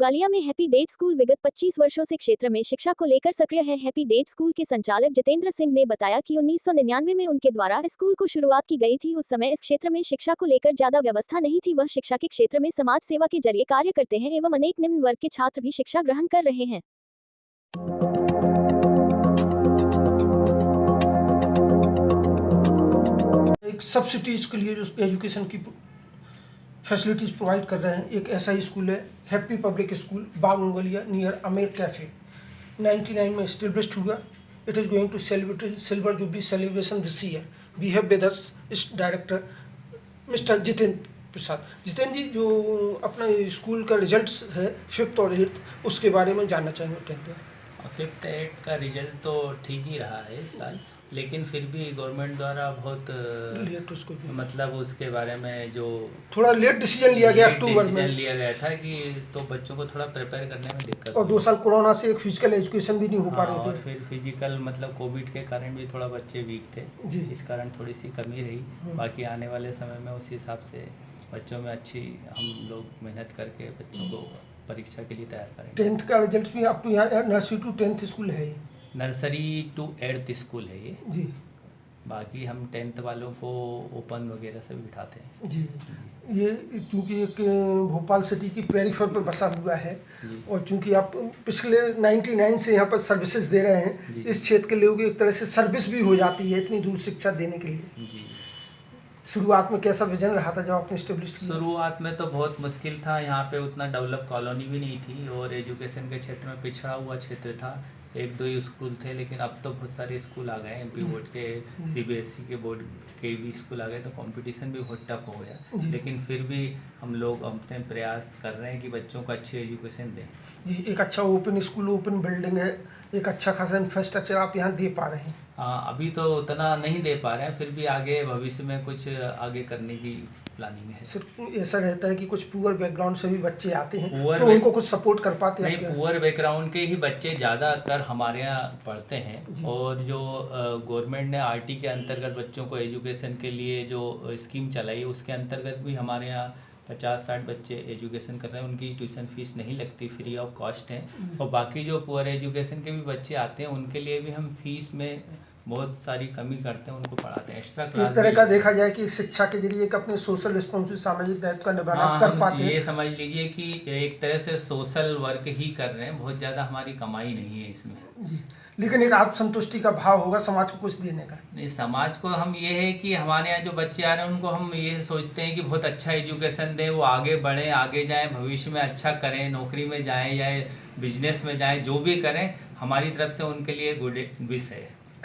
मुगालिया में happy date school विगत 25 वर्षों से क्षेत्र में शिक्षा को लेकर सक्रिय है। हैप्पी डेट स्कूल के संचालक जितेंद्र सिंह ने बताया कि 1999 में उनके द्वारा स्कूल को शुरुआत की गई थी। उस समय इस क्षेत्र में शिक्षा को लेकर ज्यादा व्यवस्था नहीं थी। वह शिक्षा के क्षेत्र में समाज सेवा के जरिए कार्य करते हैं एवं अनेक निम्न वर्ग के छात्र भी शिक्षा ग्रहण कर रहे हैं। एक सब्सिडीज के लिए जो एजुकेशन की फैसिलिटीज़ प्रोवाइड कर रहे हैं, एक ऐसा ही स्कूल है happy public school Bagh Mughalia near Amer cafe. 99 में एस्टेब्लिश्ड हुआ। It is going to celebrate silver jubilee celebration this year. We have with us is director mister Jitendra Prasad. Jitendra ji, जो अपना स्कूल का रिजल्ट है 5th और 8th, उसके बारे में जानना चाहेंगे। 5th 8th का रिजल्ट तो ठीक ही रहा है इस साल, लेकिन फिर भी गवर्नमेंट द्वारा बहुत लेट उसको मतलब उसके बारे में जो थोड़ा लेट डिसीजन लिया गया अक्टूबर में लिया गया था कि तो बच्चों को थोड़ा प्रिपेयर करने में दिक्कत और 2 साल कोरोना से एक फिजिकल एजुकेशन भी नहीं हो पा रहे थे। और फिर फिजिकल मतलब कोविड के कारण भी थोड़ा बच्चे वीक थे जी। इस कारण थोड़ी सी कमी रही। बाकी आने वाले समय में उसी हिसाब से बच्चों में अच्छी हम लोग मेहनत करके बच्चों को परीक्षा के लिए तैयार करेंगे। 10th का रिजल्ट भी आपको यहाँ नर्सरी टू 10th स्कूल है? नर्सरी टू 8th स्कूल है ये जी। बाकी हम 10th वालों को ओपन वगैरह से बिठाते हैं। जी, ये चूँकि एक भोपाल सिटी की पेरिफेर पर बसा हुआ है और चूँकि आप पिछले 99 से यहाँ पर सर्विसेज दे रहे हैं, इस क्षेत्र के लोगों की एक तरह से सर्विस भी हो जाती है इतनी दूर शिक्षा देने के लिए। जी। शुरुआत में कैसा विजन रहा था जब आपने स्टेब्लिश किया? शुरुआत में तो बहुत मुश्किल था। यहाँ पे उतना डेवलप कॉलोनी भी नहीं थी और एजुकेशन के क्षेत्र में पिछड़ा हुआ क्षेत्र था। 1-2 ही स्कूल थे, लेकिन अब तो बहुत सारे स्कूल आ गए। एमपी बोर्ड के, सीबीएसई के बोर्ड के भी स्कूल आ गए, तो कंपटीशन भी बहुत टफ हो गया। लेकिन फिर भी हम लोग अपने प्रयास कर रहे हैं कि बच्चों को अच्छी एजुकेशन दें। जी, एक अच्छा ओपन स्कूल, ओपन बिल्डिंग है, एक अच्छा खासा इंफ्रास्ट्रक्चर आप यहाँ दे पा रहे हैं। हाँ, अभी तो उतना नहीं दे पा रहे हैं, फिर भी आगे भविष्य में कुछ आगे करने की प्लानिंग है। सिर्फ ऐसा रहता है कि कुछ पुअर बैकग्राउंड से भी बच्चे आते हैं तो उनको कुछ सपोर्ट कर पाते हैं? नहीं, पुअर बैकग्राउंड के ही बच्चे ज़्यादातर हमारे यहाँ पढ़ते हैं। और जो गवर्नमेंट ने आरटी के अंतर्गत बच्चों को एजुकेशन के लिए जो स्कीम चलाई है, उसके अंतर्गत भी हमारे यहाँ 50-60 बच्चे एजुकेशन कर रहे हैं। उनकी ट्यूशन फीस नहीं लगती, फ्री ऑफ कॉस्ट है। और बाकी जो पुअर एजुकेशन के भी बच्चे आते हैं उनके लिए भी हम फीस में बहुत सारी कमी करते हैं, उनको पढ़ाते हैं। एक्स्ट्रा क्लास एक तरह का देखा जाए कि शिक्षा के जरिए एक अपने सोशल रिस्पॉन्सिबिलिटी, सामाजिक दायित्व का निभाना कर पाते हैं। ये समझ लीजिए कि एक तरह से सोशल वर्क ही कर रहे हैं, बहुत ज़्यादा हमारी कमाई नहीं है इसमें। जी, लेकिन एक आत्मसंतुष्टि का भाव होगा समाज को कुछ देने का। नहीं, समाज को हम ये है कि हमारे यहाँ जो बच्चे आ रहे हैं उनको हम ये सोचते हैं कि बहुत अच्छा एजुकेशन दें, वो आगे बढ़ें, आगे जाएं, भविष्य में अच्छा करें, नौकरी में जाएं या बिजनेस में जाएं, जो भी करें हमारी तरफ से उनके लिए गुड विश है।